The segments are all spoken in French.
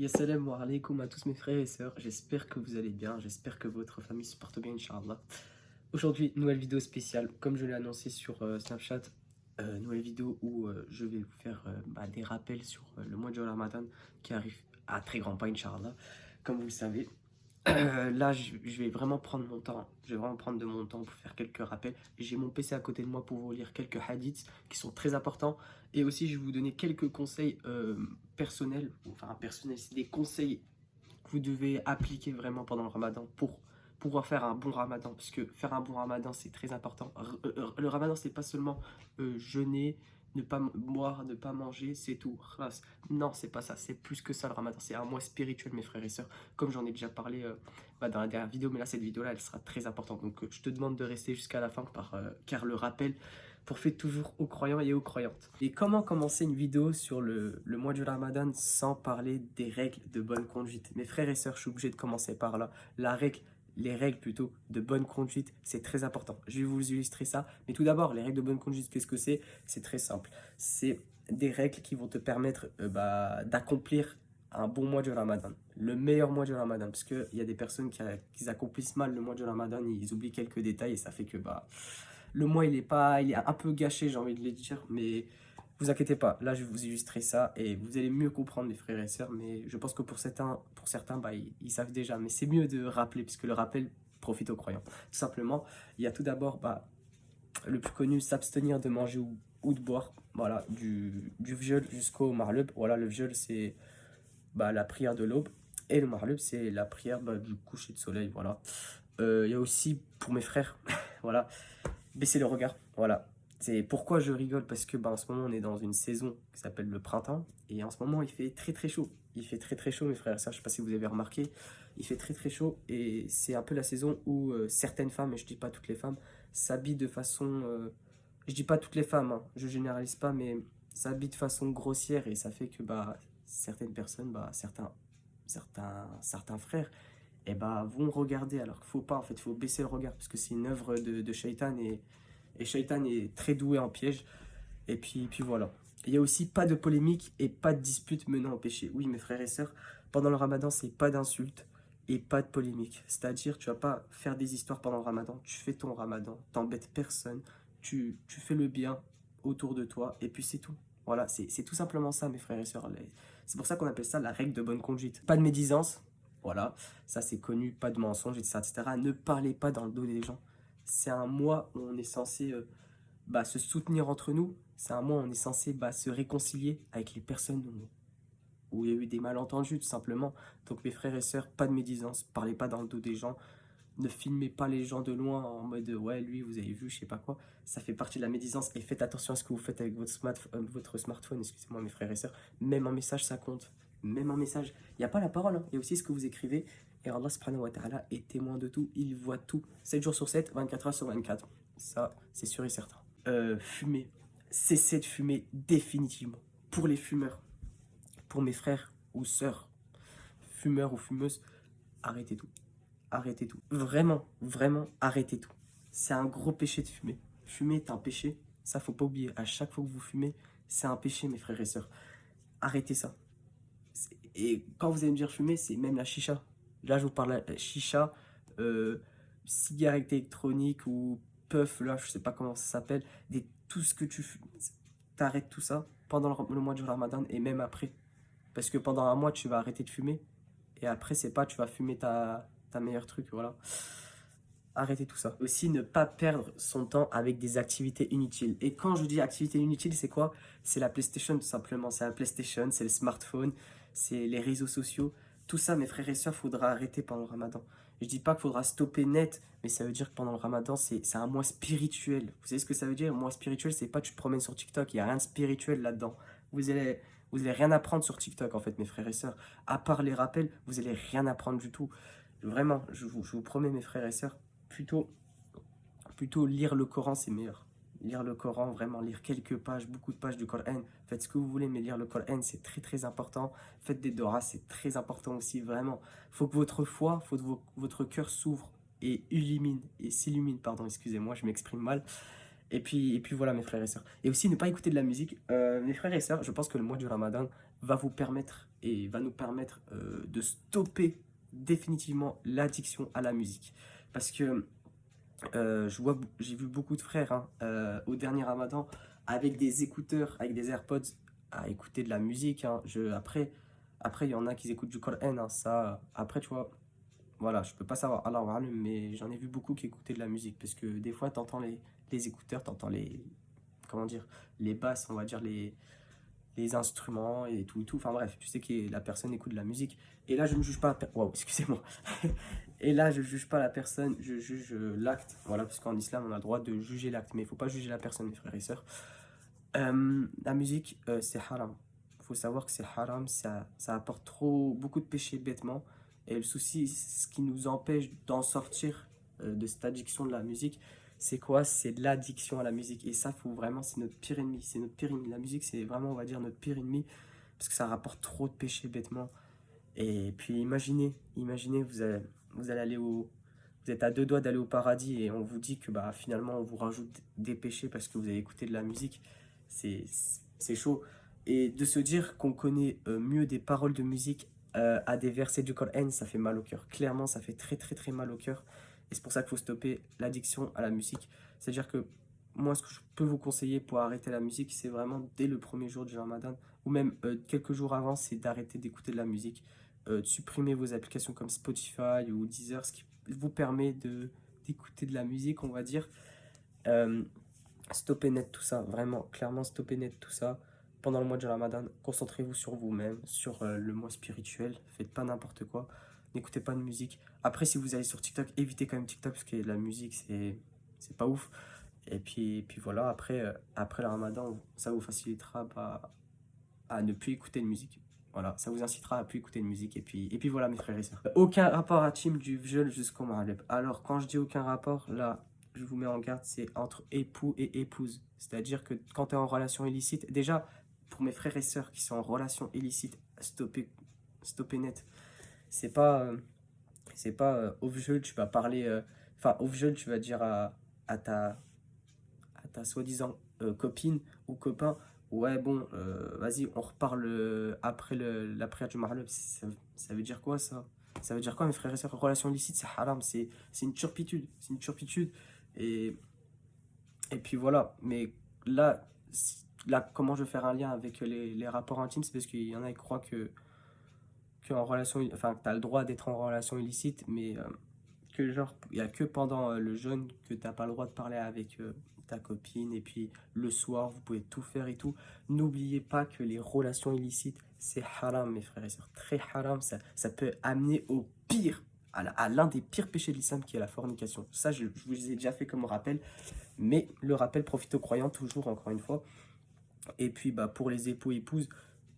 Yassalamu alaikum à tous mes frères et sœurs, j'espère que vous allez bien, j'espère que votre famille se porte bien, Inch'Allah. Aujourd'hui, nouvelle vidéo spéciale, comme je l'ai annoncé sur Snapchat, nouvelle vidéo où je vais vous faire des rappels sur le mois de Ramadan qui arrive à très grands pas, Inch'Allah. Comme vous le savez, là, je vais vraiment prendre mon temps. Je vais vraiment prendre de mon temps pour faire quelques rappels. J'ai mon PC à côté de moi pour vous lire quelques hadiths qui sont très importants. Et aussi, je vais vous donner quelques conseils personnels. Enfin, personnels, c'est des conseils que vous devez appliquer vraiment pendant le ramadan pour pouvoir faire un bon ramadan. Parce que faire un bon ramadan, c'est très important. Le ramadan, c'est pas seulement jeûner, ne pas boire, ne pas manger, c'est tout. Khalas. Non, c'est pas ça. C'est plus que ça le ramadan. C'est un mois spirituel, mes frères et sœurs. Comme j'en ai déjà parlé dans la dernière vidéo, mais là, cette vidéo-là, elle sera très importante. Donc, je te demande de rester jusqu'à la fin car le rappel profite toujours aux croyants et aux croyantes. Et comment commencer une vidéo sur le mois du Ramadan sans parler des règles de bonne conduite? Mes frères et sœurs, je suis obligé de commencer par là. Les règles plutôt de bonne conduite, c'est très important. Je vais vous illustrer ça. Mais tout d'abord, les règles de bonne conduite, qu'est-ce que c'est? C'est très simple. C'est des règles qui vont te permettre d'accomplir un bon mois du Ramadan, le meilleur mois du Ramadan, parce qu'il y a des personnes qui accomplissent mal le mois du Ramadan, ils oublient quelques détails et ça fait que le mois il est un peu gâché, j'ai envie de le dire, mais vous inquiétez pas, là je vais vous illustrer ça et vous allez mieux comprendre les frères et sœurs, mais je pense que pour certains ils savent déjà, mais c'est mieux de rappeler, puisque le rappel profite aux croyants. Tout simplement, il y a tout d'abord le plus connu, s'abstenir de manger ou de boire, voilà, du viol jusqu'au marlub. Voilà, le viol c'est la prière de l'aube et le marlub c'est la prière du coucher de soleil, voilà. Il y a aussi pour mes frères, voilà, baisser le regard, voilà. C'est pourquoi je rigole, parce que en ce moment on est dans une saison qui s'appelle le printemps et en ce moment il fait très très chaud. Il fait très très chaud mes frères et sœurs, je sais pas si vous avez remarqué, il fait très très chaud et c'est un peu la saison où certaines femmes, et je dis pas toutes les femmes, s'habillent de façon, je dis pas toutes les femmes, hein, je généralise pas, mais s'habillent de façon grossière et ça fait que certaines personnes, certains frères vont regarder alors qu'il faut pas, en fait, il faut baisser le regard parce que c'est une œuvre de Shaitan et Shaitan est très doué en piège. Et puis voilà. Il y a aussi pas de polémique et pas de dispute menant au péché. Oui, mes frères et sœurs, pendant le ramadan, c'est pas d'insultes et pas de polémique. C'est-à-dire, tu vas pas faire des histoires pendant le ramadan, tu fais ton ramadan, t'embêtes personne, tu fais le bien autour de toi et puis c'est tout. Voilà, c'est tout simplement ça, mes frères et sœurs. C'est pour ça qu'on appelle ça la règle de bonne conduite. Pas de médisance, voilà, ça c'est connu, pas de mensonges, etc., etc. Ne parlez pas dans le dos des gens. C'est un mois où on est censé se soutenir entre nous. C'est un mois où on est censé se réconcilier avec les personnes où il y a eu des malentendus, tout simplement. Donc mes frères et sœurs, pas de médisance, parlez pas dans le dos des gens. Ne filmez pas les gens de loin en mode ouais, lui, vous avez vu, je sais pas quoi. Ça fait partie de la médisance et faites attention à ce que vous faites avec votre smartphone, excusez-moi, mes frères et sœurs. Même un message, ça compte. Même un message. Il n'y a pas la parole, hein. Il y a aussi ce que vous écrivez. Et Allah subhanahu wa ta'ala est témoin de tout. Il voit tout. 7 jours sur 7, 24 heures sur 24. Ça, c'est sûr et certain. Fumer. Cessez de fumer définitivement. Pour les fumeurs, pour mes frères ou sœurs, fumeurs ou fumeuses, arrêtez tout. Arrêtez tout. Vraiment, vraiment, arrêtez tout. C'est un gros péché de fumer. Fumer est un péché. Ça, faut pas oublier. À chaque fois que vous fumez, c'est un péché, mes frères et sœurs. Arrêtez ça. Et quand vous allez me dire fumer, c'est même la chicha. Là, je vous parle de chicha, cigarette électronique ou puff, là, je sais pas comment ça s'appelle. Tout ce que tu fumes, t'arrêtes tout ça pendant le mois du Ramadan et même après. Parce que pendant un mois, tu vas arrêter de fumer. Et après, c'est pas, tu vas fumer ta meilleure truc, voilà. Arrêtez tout ça. Aussi, ne pas perdre son temps avec des activités inutiles. Et quand je dis activités inutiles, c'est quoi? C'est la PlayStation, tout simplement. C'est la PlayStation, c'est le smartphone, c'est les réseaux sociaux. Tout ça, mes frères et sœurs, faudra arrêter pendant le ramadan. Je dis pas qu'il faudra stopper net, mais ça veut dire que pendant le ramadan, c'est un mois spirituel. Vous savez ce que ça veut dire? Un mois spirituel, c'est pas tu te promènes sur TikTok, il n'y a rien de spirituel là-dedans. Vous allez, vous allez rien apprendre sur TikTok, en fait, mes frères et sœurs. À part les rappels, vous allez rien apprendre du tout. Vraiment, je vous promets, mes frères et sœurs, plutôt, plutôt lire le Coran, c'est meilleur. Lire le Coran, vraiment lire quelques pages, beaucoup de pages du Coran. Faites ce que vous voulez, mais lire le Coran, c'est très très important. Faites des doras, c'est très important aussi, vraiment. Faut que votre foi, faut que votre cœur s'ouvre et s'illumine, pardon, excusez-moi, je m'exprime mal. Et puis voilà, mes frères et sœurs. Et aussi, ne pas écouter de la musique. Mes frères et sœurs, je pense que le mois du Ramadan va vous permettre et va nous permettre de stopper définitivement l'addiction à la musique. Parce que j'ai vu beaucoup de frères hein, au dernier Ramadan avec des écouteurs, avec des AirPods à écouter de la musique. Hein. Après, il y en a qui écoutent du Coran. Hein, ça, après, tu vois, voilà, je peux pas savoir Allah wa alam, mais j'en ai vu beaucoup qui écoutaient de la musique. Parce que des fois, tu entends les écouteurs, tu entends comment dire, les basses, on va dire, les instruments et tout, et tout. Enfin bref, tu sais que la personne écoute de la musique. Et là, je ne juge pas Waouh, excusez-moi. Et là, je juge pas la personne, je juge l'acte. Voilà, parce qu'en islam, on a le droit de juger l'acte. Mais il faut pas juger la personne, mes frères et sœurs. La musique, c'est haram. Il faut savoir que c'est haram, ça apporte beaucoup de péchés bêtement. Et le souci, ce qui nous empêche d'en sortir de cette addiction de la musique, c'est quoi? C'est de l'addiction à la musique. Et ça, faut vraiment, c'est notre pire ennemi. C'est notre pire ennemi. La musique, c'est vraiment, on va dire, notre pire ennemi. Parce que ça rapporte trop de péchés bêtement. Et puis imaginez, vous allez aller vous êtes à deux doigts d'aller au paradis et on vous dit que bah, finalement, on vous rajoute des péchés parce que vous avez écouté de la musique. C'est, c'est chaud. Et de se dire qu'on connaît mieux des paroles de musique à des versets du Coran, ça fait mal au cœur. Clairement, ça fait très très très mal au cœur. Et c'est pour ça qu'il faut stopper l'addiction à la musique. C'est-à-dire que moi, ce que je peux vous conseiller pour arrêter la musique, c'est vraiment dès le premier jour du Ramadan, ou même quelques jours avant, c'est d'arrêter d'écouter de la musique, de supprimer vos applications comme Spotify ou Deezer, ce qui vous permet d'écouter de la musique, on va dire. Euh, Stoppez net tout ça, vraiment, clairement, stoppez net tout ça. Pendant le mois de Ramadan, concentrez-vous sur vous-même, sur le mois spirituel. Faites pas n'importe quoi. N'écoutez pas de musique. Après, si vous allez sur TikTok, évitez quand même TikTok parce que la musique, c'est pas ouf. Et puis voilà, après le Ramadan, ça vous facilitera bah, à ne plus écouter de musique. Voilà, ça vous incitera à plus écouter de musique. Et puis voilà, mes frères et sœurs. Aucun rapport à team du viol jusqu'au Maghreb. Alors, quand je dis aucun rapport, là, je vous mets en garde, c'est entre époux et épouse. C'est-à-dire que quand tu es en relation illicite, déjà, pour mes frères et sœurs qui sont en relation illicite, stoppez net. C'est pas, au viol, tu vas parler. Enfin, au viol, tu vas dire à ta soi-disant copine ou copain, ouais bon, vas-y, on reparle après la prière du Maghreb. Ça veut dire quoi ça? Ça veut dire quoi mes frères et sœurs? Relation illicite, c'est haram, c'est une turpitude, c'est une turpitude. Et, et puis voilà, mais là, là, comment je vais faire un lien avec les rapports intimes? C'est parce qu'il y en a qui croient que en relation, enfin, que tu as le droit d'être en relation illicite, mais que genre, il n'y a que pendant le jeûne que tu n'as pas le droit de parler avec ta copine, et puis le soir, vous pouvez tout faire et tout. N'oubliez pas que les relations illicites, c'est haram, mes frères et sœurs, très haram. Ça peut amener au pire, à l'un des pires péchés de l'islam qui est la fornication. Ça, je vous ai déjà fait comme rappel, mais le rappel profite aux croyants, toujours, encore une fois. Et puis, bah, pour les époux et épouses,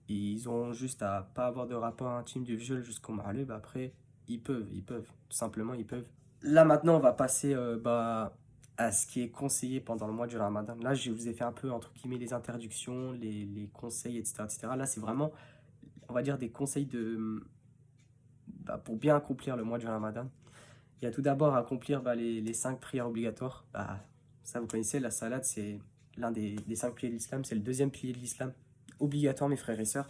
ils ont juste à pas avoir de rapport intime du viol jusqu'au mariage. Bah après, ils peuvent, tout simplement, ils peuvent. Là, maintenant, on va passer bah, à ce qui est conseillé pendant le mois du Ramadan. Là, je vous ai fait un peu, entre guillemets, les interdictions, les conseils, etc., etc. Là, c'est vraiment, on va dire, des conseils bah, pour bien accomplir le mois du Ramadan. Il y a tout d'abord à accomplir bah, les 5 prières obligatoires. Bah, ça, vous connaissez, la salade, c'est l'un des 5 piliers de l'islam. C'est le deuxième pilier de l'islam. Obligatoire, mes frères et sœurs.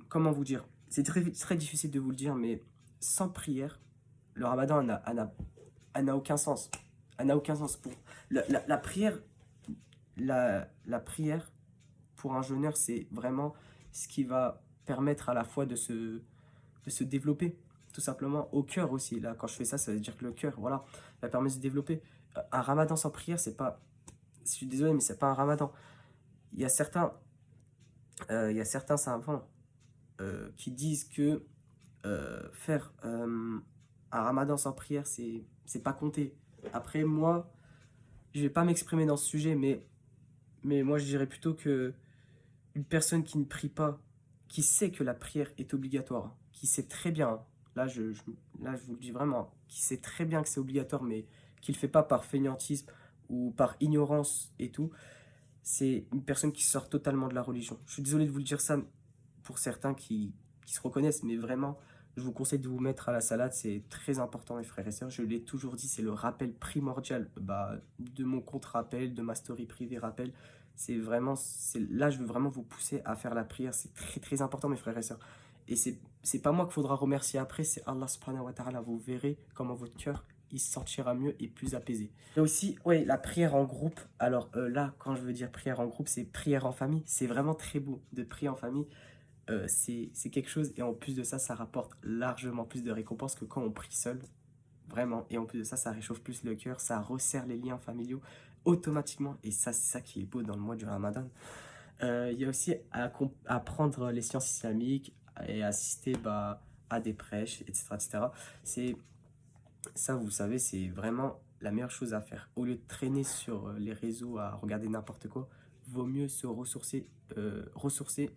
Comment vous dire? C'est très, très difficile de vous le dire, mais sans prière, le Ramadan n'a aucun sens. Elle n'a aucun sens. La prière, la prière pour un jeûneur, c'est vraiment ce qui va permettre à la fois de se développer, tout simplement, au cœur aussi. Là, quand je fais ça, ça veut dire que le cœur, voilà, ça permet de se développer. Un Ramadan sans prière, c'est pas. Je suis désolé, mais c'est pas un Ramadan. Il y a certains, savants qui disent que faire un Ramadan sans prière, c'est pas compté. Après, moi, je vais pas m'exprimer dans ce sujet, mais moi, je dirais plutôt que une personne qui ne prie pas, qui sait que la prière est obligatoire, qui sait très bien, hein, là, je vous le dis vraiment, hein, qui sait très bien que c'est obligatoire, mais qui le fait pas par fainéantisme ou par ignorance et tout, c'est une personne qui sort totalement de la religion. Je suis désolé de vous le dire ça pour certains qui se reconnaissent, mais vraiment, je vous conseille de vous mettre à la salade, c'est très important, mes frères et sœurs. Je l'ai toujours dit, c'est le rappel primordial bah, de mon compte rappel, de ma story privée rappel. C'est vraiment, là, je veux vraiment vous pousser à faire la prière. C'est très, très important, mes frères et sœurs. Et c'est pas moi qu'il faudra remercier après, c'est Allah subhanahu wa ta'ala. Vous verrez comment votre cœur, il se sentira mieux et plus apaisé. Et aussi, ouais, la prière en groupe. Alors là, quand je veux dire prière en groupe, c'est prière en famille. C'est vraiment très beau de prier en famille. C'est quelque chose. Et en plus de ça, ça rapporte largement plus de récompenses que quand on prie seul. Vraiment. Et en plus de ça, ça réchauffe plus le cœur, ça resserre les liens familiaux automatiquement. Et ça, c'est ça qui est beau dans le mois du Ramadan. Il y a aussi à apprendre les sciences islamiques et assister à des prêches, etc. etc. C'est, ça, vous savez, c'est vraiment la meilleure chose à faire. Au lieu de traîner sur les réseaux à regarder n'importe quoi, vaut mieux se ressourcer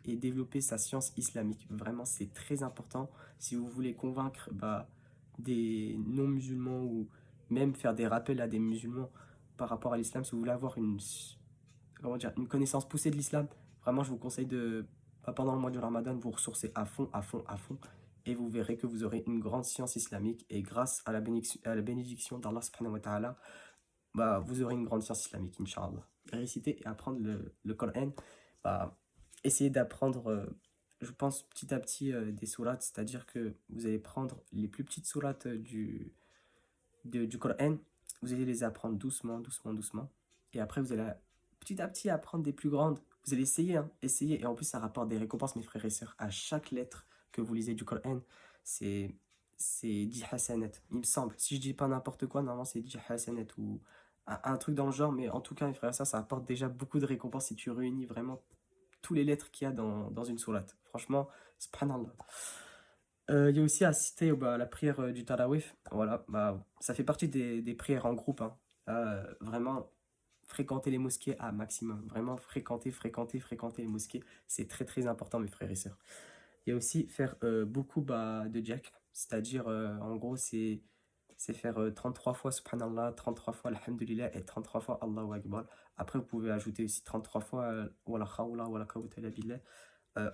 et développer sa science islamique. Vraiment, c'est très important. Si vous voulez convaincre des non-musulmans ou même faire des rappels à des musulmans par rapport à l'islam, si vous voulez avoir comment dire, une connaissance poussée de l'islam, vraiment, je vous conseille pendant le mois du Ramadan, vous ressourcer à fond, à fond, à fond. Et vous verrez que vous aurez une grande science islamique. Et grâce à la bénédiction d'Allah subhanahu wa ta'ala, vous aurez une grande science islamique, Inch'Allah. Réciter et apprendre le Coran. Essayez d'apprendre, je pense, petit à petit des sourates. C'est-à-dire que vous allez prendre les plus petites sourates du Coran. Vous allez les apprendre doucement, doucement, doucement. Et après, vous allez petit à petit apprendre des plus grandes. Vous allez essayer, hein, essayer. Et en plus, ça rapporte des récompenses, mes frères et sœurs. À chaque lettre que vous lisez du Coran, c'est 10 hasanat, il me semble. Si je dis pas n'importe quoi, normalement, c'est 10 hasanat ou un truc dans le genre. Mais en tout cas, mes frères et sœurs, ça apporte déjà beaucoup de récompenses si tu réunis vraiment tous les lettres qu'il y a dans une sourate. Franchement, subhanallah. Il y a aussi à citer la prière du Tarawih. Voilà, ça fait partie des prières en groupe, hein. Vraiment, fréquenter les mosquées à maximum. Vraiment, fréquenter les mosquées. C'est très, très important, mes frères et sœurs. Il y a aussi faire beaucoup de jack. C'est-à-dire, en gros, c'est faire 33 fois Subhanallah, 33 fois Alhamdulillah et 33 fois Allahu Akbar. Après, vous pouvez ajouter aussi 33 fois Wala khawla wala quwwata illa billah.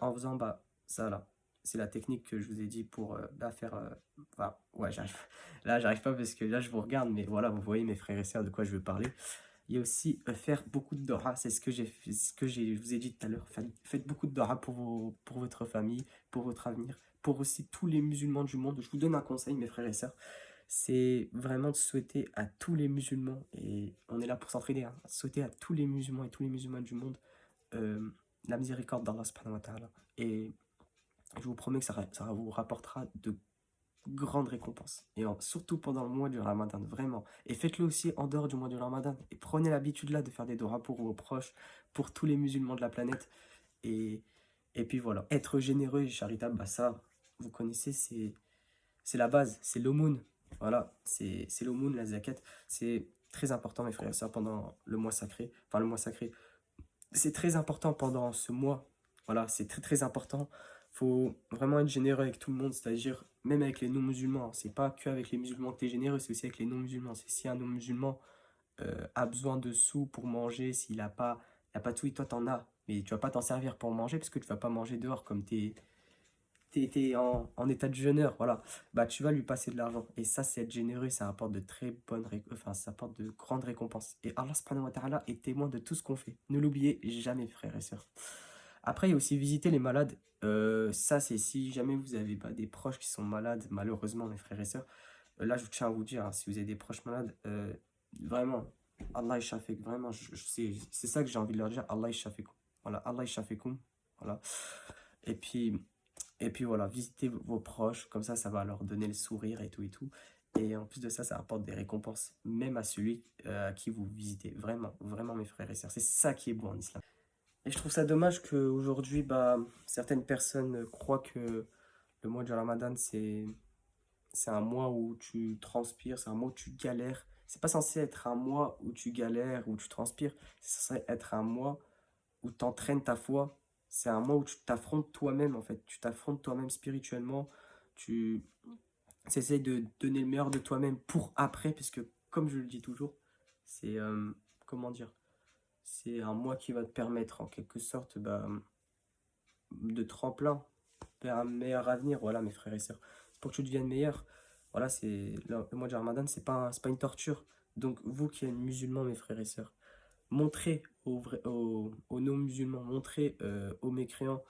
En faisant ça là, c'est la technique que je vous ai dit pour faire. Ouais, j'arrive. Là, j'arrive pas parce que là, je vous regarde, mais voilà, vous voyez mes frères et sœurs de quoi je veux parler. Il y a aussi faire beaucoup de dua, c'est ce que je vous ai dit tout à l'heure. Faites beaucoup de dua pour votre famille, pour votre avenir, pour aussi tous les musulmans du monde. Je vous donne un conseil, mes frères et sœurs, c'est vraiment de souhaiter à tous les musulmans, et on est là pour s'entraider, hein, souhaiter à tous les musulmans et tous les musulmans du monde euh, la miséricorde d'Allah subhanahu wa ta'ala. Et je vous promets que ça vous rapportera de grandes récompenses. Et surtout pendant le mois du Ramadan, vraiment. Et faites-le aussi en dehors du mois du Ramadan. Et prenez l'habitude là de faire des doigts pour vos proches, pour tous les musulmans de la planète. Et, et puis voilà. Être généreux et charitable, ça, vous connaissez, c'est la base, c'est l'aumône. Voilà, c'est l'aumône, la zakat. C'est très important, mes frères et sœurs, pendant le mois sacré. Enfin, le mois sacré. C'est très important pendant ce mois. Voilà, c'est très très important. Faut vraiment être généreux avec tout le monde, c'est-à-dire même avec les non-musulmans. C'est pas que avec les musulmans que tu es généreux, c'est aussi avec les non-musulmans. C'est si un non-musulman a besoin de sous pour manger, s'il a pas de sous, et toi t'en as, mais tu vas pas t'en servir pour manger parce que tu vas pas manger dehors comme t'es en état de jeûneur, voilà. Tu vas lui passer de l'argent. Et ça, c'est être généreux, ça apporte de très ça apporte de grandes récompenses. Et Allah subhanahu wa ta'ala est témoin de tout ce qu'on fait. Ne l'oubliez jamais, frères et sœurs. Après, il y a aussi visiter les malades. Ça, c'est si jamais vous avez pas des proches qui sont malades, malheureusement, mes frères et sœurs. Là, je tiens à vous dire, hein, si vous avez des proches malades, vraiment, Allah ishafek, vraiment, c'est ça que j'ai envie de leur dire, Allah ishafek. Voilà, Allah ishafekum. Voilà. Et puis, et puis voilà, visitez vos proches, comme ça va leur donner le sourire et tout et tout. Et en plus de ça, ça apporte des récompenses, même à celui à qui vous visitez. Vraiment, vraiment, mes frères et sœurs. C'est ça qui est beau en islam. Et je trouve ça dommage qu'aujourd'hui, certaines personnes croient que le mois du Ramadan, c'est un mois où tu transpires, c'est un mois où tu galères. C'est pas censé être un mois où tu galères, où tu transpires. C'est censé être un mois où tu entraînes ta foi. C'est un mois où tu t'affrontes toi-même, en fait. Tu t'affrontes toi-même spirituellement. Tu essayes de donner le meilleur de toi-même pour après, puisque, comme je le dis toujours, c'est, comment dire, c'est un mois qui va te permettre, en quelque sorte, de tremplin vers un meilleur avenir. Voilà, mes frères et sœurs. C'est pour que tu deviennes meilleur. Voilà, le mois du Ramadan, c'est pas une torture. Donc, vous qui êtes musulmans, mes frères et sœurs, montrez aux non-musulmans, montrer aux mécréants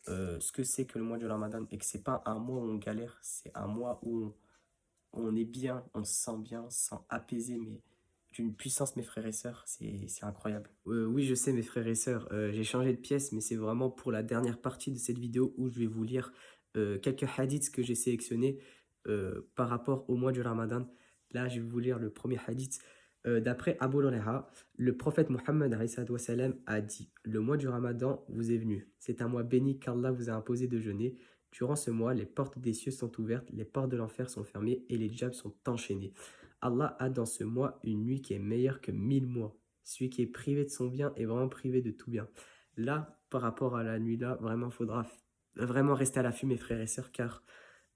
ce que c'est que le mois du Ramadan et que c'est pas un mois où on galère, c'est un mois où on est bien, on se sent apaisé, mais d'une puissance, mes frères et sœurs, c'est incroyable. Oui, je sais, mes frères et sœurs, j'ai changé de pièce, mais c'est vraiment pour la dernière partie de cette vidéo où je vais vous lire quelques hadiths que j'ai sélectionnés par rapport au mois du Ramadan. Là, je vais vous lire le premier hadith. D'après Abu Huraira, le prophète Mohammed a dit: le mois du Ramadan vous est venu. C'est un mois béni qu'Allah vous a imposé de jeûner. Durant ce mois, les portes des cieux sont ouvertes, les portes de l'enfer sont fermées et les djabs sont enchaînés. Allah a dans ce mois une nuit qui est meilleure que 1000 mois. Celui qui est privé de son bien est vraiment privé de tout bien. Là, par rapport à la nuit là, vraiment, il faudra vraiment rester à l'affût, mes frères et sœurs, car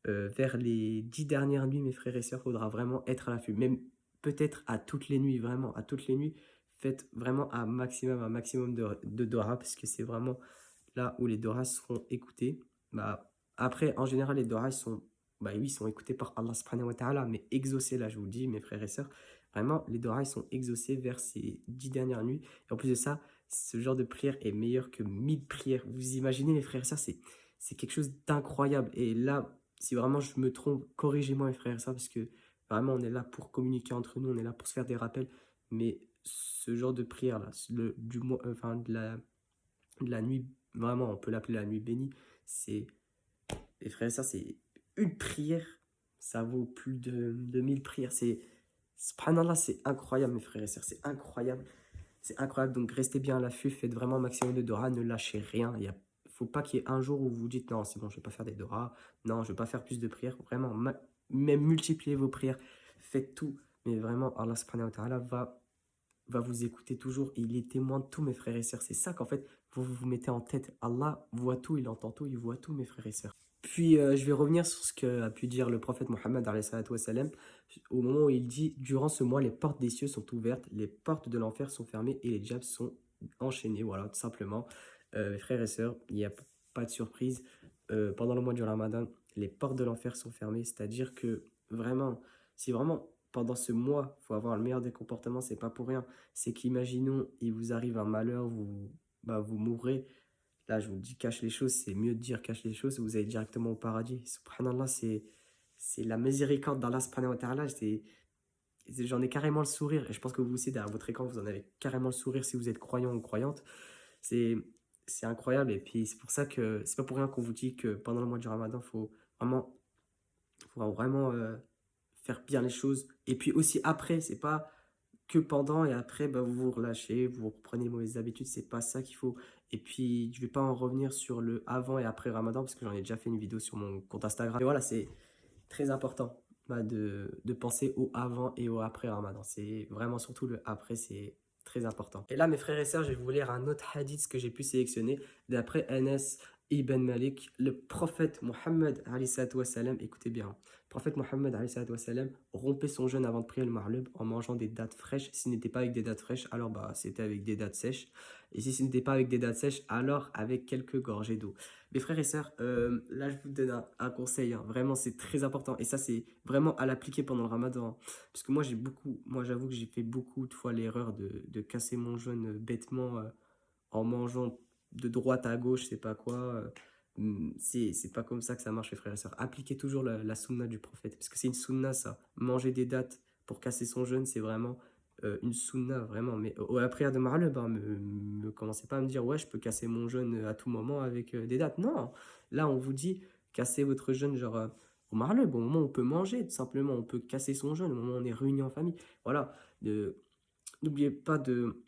vers les 10 dernières nuits, mes frères et sœurs, il faudra vraiment être à l'affût. Même peut-être à toutes les nuits, vraiment, à toutes les nuits, faites vraiment un maximum de Dora, parce que c'est vraiment là où les Doras seront écoutés. Bah, après, en général, les Doras sont, bah oui, sont écoutés par Allah subhanahu wa ta'ala, mais exaucés, là, je vous le dis, mes frères et sœurs, vraiment, les Doras sont exaucés vers ces 10 dernières nuits. Et en plus de ça, ce genre de prière est meilleur que 1000 prières. Vous imaginez, mes frères et sœurs, c'est quelque chose d'incroyable. Et là, si vraiment je me trompe, corrigez-moi, mes frères et sœurs, parce que vraiment, on est là pour communiquer entre nous, on est là pour se faire des rappels. Mais ce genre de prière-là, du mois, enfin, de la nuit, vraiment, on peut l'appeler la nuit bénie, c'est, les frères et sœurs, c'est une prière, ça vaut plus de 1000 prières. Subhanallah, c'est incroyable, mes frères et sœurs, c'est incroyable. C'est incroyable, donc restez bien à l'affût, faites vraiment un maximum de Dora, ne lâchez rien. Il faut pas qu'il y ait un jour où vous vous dites non, c'est bon, je vais pas faire des Dora, non, je vais pas faire plus de prières. Vraiment, même multipliez vos prières, faites tout. Mais vraiment, Allah subhanahu wa ta'ala va vous écouter toujours et il est témoin de tout, mes frères et sœurs. C'est ça qu'en fait, vous mettez en tête. Allah voit tout, il entend tout, il voit tout, mes frères et sœurs. Puis, je vais revenir sur ce qu'a pu dire le prophète Mohammed alayhi salatu wassalam, au moment où il dit: durant ce mois, les portes des cieux sont ouvertes, les portes de l'enfer sont fermées et les djabs sont enchaînés. Voilà, tout simplement. Mes frères et sœurs, il n'y a pas de surprise. Pendant le mois du Ramadan, les portes de l'enfer sont fermées, c'est-à-dire que vraiment, si vraiment pendant ce mois, il faut avoir le meilleur des comportements, c'est pas pour rien. C'est qu'imaginons, il vous arrive un malheur, vous mourrez. Là, je vous dis, cache les choses, c'est mieux de dire cache les choses, vous allez directement au paradis. Subhanallah, c'est la miséricorde d'Allah subhanahu wa ta'ala. J'en ai carrément le sourire, et je pense que vous aussi, derrière votre écran, vous en avez carrément le sourire si vous êtes croyant ou croyante. C'est c'est incroyable, et puis c'est pour ça que c'est pas pour rien qu'on vous dit que pendant le mois du Ramadan, faut vraiment faire bien les choses. Et puis aussi après, c'est pas que pendant et après, bah, vous vous relâchez, vous reprenez les mauvaises habitudes, c'est pas ça qu'il faut. Et puis, je vais pas en revenir sur le avant et après Ramadan, parce que j'en ai déjà fait une vidéo sur mon compte Instagram. Et voilà, c'est très important bah, de penser au avant et au après Ramadan. C'est vraiment surtout le après, c'est très important. Et là, mes frères et sœurs, je vais vous lire un autre hadith que j'ai pu sélectionner d'après Anas ibn Malik, le prophète Mohammed, écoutez bien, le prophète Mohammed rompait son jeûne avant de prier le Maghrib en mangeant des dattes fraîches. S'il n'était pas avec des dattes fraîches, alors bah, c'était avec des dattes sèches. Et si ce n'était pas avec des dattes sèches, alors avec quelques gorgées d'eau. Mes frères et sœurs, là je vous donne un conseil, hein. Vraiment c'est très important. Et ça c'est vraiment à l'appliquer pendant le Ramadan, hein. Parce que moi j'avoue que j'ai fait beaucoup de fois l'erreur de casser mon jeûne bêtement en mangeant de droite à gauche, c'est pas quoi. C'est pas comme ça que ça marche, les frères et sœurs. Appliquez toujours la sunna du prophète, parce que c'est une sunna, ça. Manger des dattes pour casser son jeûne, c'est vraiment une sunna, vraiment. Mais à la prière de Maghrib, hein, me commencez pas à me dire, ouais, je peux casser mon jeûne à tout moment avec des dattes. Non, là, on vous dit, cassez votre jeûne, genre au Maghrib, au moment où on peut manger, tout simplement. On peut casser son jeûne, au moment où on est réunis en famille. Voilà. N'oubliez pas de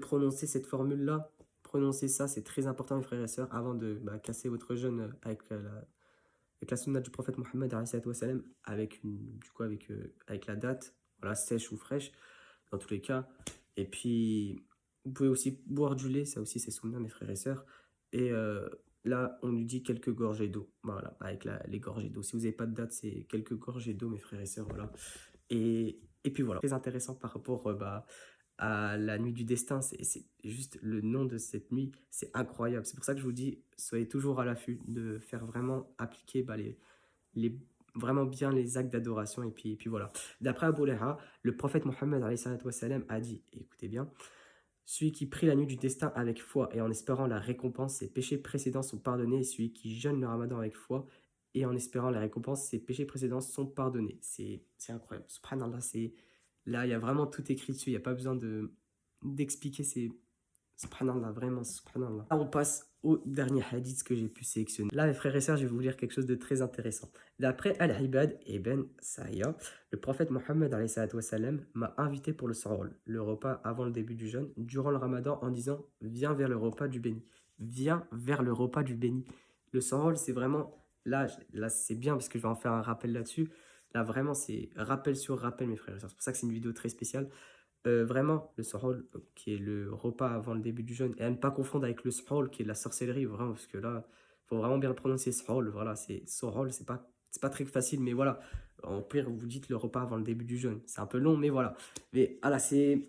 prononcer cette formule-là. Prononcez ça, c'est très important, mes frères et sœurs, avant de casser votre jeûne avec la sunna du prophète Mohammed, avec la date, voilà, sèche ou fraîche, dans tous les cas. Et puis, vous pouvez aussi boire du lait, ça aussi c'est sunna, mes frères et sœurs. Et là, on nous dit quelques gorgées d'eau, voilà, avec les gorgées d'eau. Si vous n'avez pas de date, c'est quelques gorgées d'eau, mes frères et sœurs, voilà. Et puis voilà, très intéressant par rapport à la nuit du destin, c'est juste le nom de cette nuit, c'est incroyable. C'est pour ça que je vous dis, soyez toujours à l'affût de faire vraiment appliquer vraiment bien les actes d'adoration. Et puis voilà. D'après Abu Huraira, le prophète Mohammed a dit, écoutez bien, Celui qui prie la nuit du destin avec foi et en espérant la récompense, ses péchés précédents sont pardonnés. Et celui qui jeûne le ramadan avec foi et en espérant la récompense, ses péchés précédents sont pardonnés. C'est incroyable. Subhanallah, là, il y a vraiment tout écrit dessus. Il n'y a pas besoin d'expliquer. Subhanallah, vraiment, subhanallah. Là, on passe au dernier hadith que j'ai pu sélectionner. Là, mes frères et sœurs, je vais vous lire quelque chose de très intéressant. D'après Al-Ibad ibn Sa'ya, le prophète Mohammed m'a invité pour le sahur, le repas avant le début du jeûne, durant le ramadan, en disant « Viens vers le repas du béni ». Viens vers le repas du béni. Le sahur, c'est vraiment... Là c'est bien parce que je vais en faire un rappel là-dessus. Là, vraiment, c'est rappel sur rappel, mes frères et sœurs. C'est pour ça que c'est une vidéo très spéciale. Vraiment, le suhoor, qui est le repas avant le début du jeûne, et à ne pas confondre avec le suhoor, qui est de la sorcellerie, vraiment, parce que là, il faut vraiment bien le prononcer, suhoor, voilà, c'est suhoor, c'est pas très facile, mais voilà, en pire, vous dites le repas avant le début du jeûne, c'est un peu long, mais voilà, mais voilà, c'est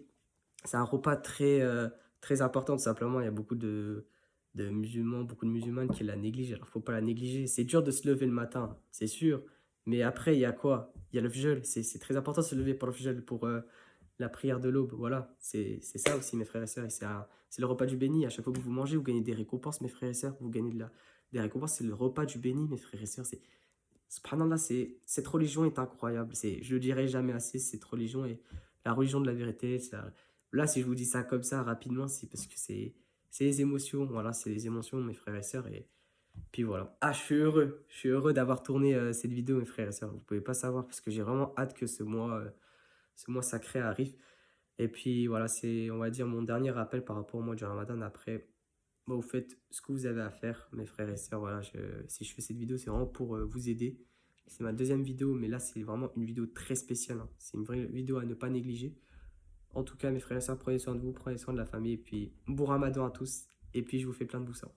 un repas très important, tout simplement, il y a beaucoup de musulmans, beaucoup de musulmanes qui la négligent, alors faut pas la négliger, c'est dur de se lever le matin, c'est sûr, mais après, il y a quoi? Il y a le fjeûn, c'est très important de se lever pour le fjeûn, pour la prière de l'aube, voilà, c'est ça aussi mes frères et sœurs, et c'est le repas du béni, à chaque fois que vous mangez, vous gagnez des récompenses mes frères et sœurs, vous gagnez des récompenses, c'est le repas du béni mes frères et sœurs, subhanallah, cette religion est incroyable, je le dirai jamais assez, cette religion est la religion de la vérité, là si je vous dis ça comme ça rapidement, c'est parce que c'est les émotions, voilà, c'est les émotions mes frères et sœurs, et puis voilà. Ah, je suis heureux d'avoir tourné cette vidéo mes frères et sœurs, vous pouvez pas savoir, parce que j'ai vraiment hâte que ce mois sacré arrive. Et puis voilà, c'est, on va dire, mon dernier rappel par rapport au mois du Ramadan. Après, bah, vous faites ce que vous avez à faire, mes frères et sœurs. Voilà, si je fais cette vidéo, c'est vraiment pour vous aider. C'est ma deuxième vidéo, mais là, c'est vraiment une vidéo très spéciale, hein. C'est une vraie vidéo à ne pas négliger. En tout cas, mes frères et sœurs, prenez soin de vous, prenez soin de la famille. Et puis, bon Ramadan à tous. Et puis, je vous fais plein de boussins.